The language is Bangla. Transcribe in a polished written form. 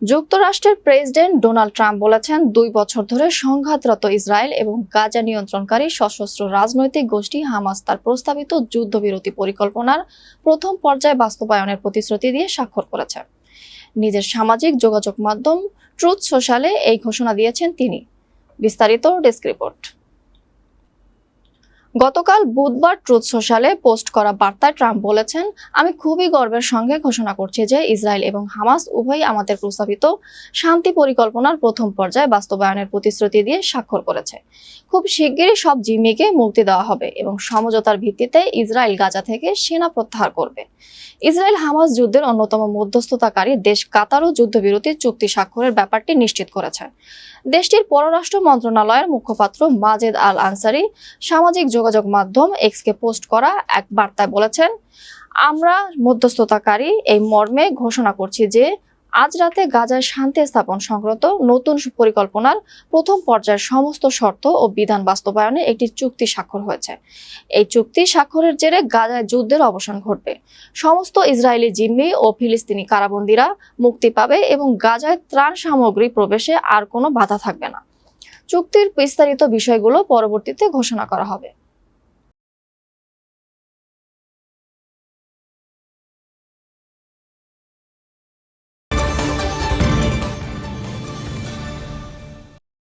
যুক্তরাষ্ট্রের প্রেসিডেন্ট ডোনাল্ড ট্রাম্প বলেছেন ২ বছর ধরে সংঘাতরত ইসরায়েল এবং গাজা নিয়ন্ত্রণকারী সশস্ত্র রাজনৈতিক গোষ্ঠী হামাস তার প্রস্তাবিত যুদ্ধবিরতি পরিকল্পনার প্রথম পর্যায়ে বাস্তবায়নের প্রতিশ্রুতি দিয়ে স্বাক্ষর করেছে। নিজের সামাজিক যোগাযোগ মাধ্যম ট্রুথ সোশ্যালে এই ঘোষণা দিয়েছেন তিনি। বিস্তারিত ডেস্ক রিপোর্ট। গতকাল বুধবার ট্রুথ সোশ্যালে পোস্ট করা বার্তায় ট্রাম্প বলেছেন, আমি খুবই গর্বের সঙ্গে ঘোষণা করছি যে ইসরায়েল এবং হামাস উভয়ই আমাদের প্রস্তাবিত শান্তি পরিকল্পনার প্রথম পর্যায়ে বাস্তবায়নের প্রতিশ্রুতি দিয়ে স্বাক্ষর করেছে। খুব শিগগিরই সব জিম্মিকে মুক্তি দেওয়া হবে এবং সমঝোতার ভিত্তিতে ইসরায়েল গাজা থেকে সেনা প্রত্যাহার করবে। ইসরায়েল হামাস যুদ্ধের অন্যতম মধ্যস্থতাকারী দেশ কাতারও যুদ্ধবিরতি চুক্তি স্বাক্ষরের ব্যাপারটি নিশ্চিত করেছে। দেশটির পররাষ্ট্র মন্ত্রণালয়ের মুখপাত্র মাজেদ আল আনসারি সামাজিক যোগাযোগ মাধ্যম এক্সকে পোস্ট করা এক বার্তায় বলেছেন, আমরা মধ্যস্থতাকারী এই মর্মে ঘোষণা করছি যে আজ রাতে গাজায় শান্তি স্থাপন সংক্রান্ত নতুন পরিকল্পনার প্রথম পর্যায়ের সমস্ত শর্ত ও বিধান বাস্তবায়নে একটি চুক্তি স্বাক্ষর হয়েছে। এই চুক্তি স্বাক্ষরের জেরে গাজায় যুদ্ধের অবসান ঘটবে, সমস্ত ইসরায়েলি জিম্মি ও ফিলিস্তিনি কারাবন্দীরা মুক্তি পাবে এবং গাজায় ত্রাণ সামগ্রী প্রবেশে আর কোনো বাধা থাকবে না। চুক্তির বিস্তারিত বিষয়গুলো পরবর্তীতে ঘোষণা করা হবে।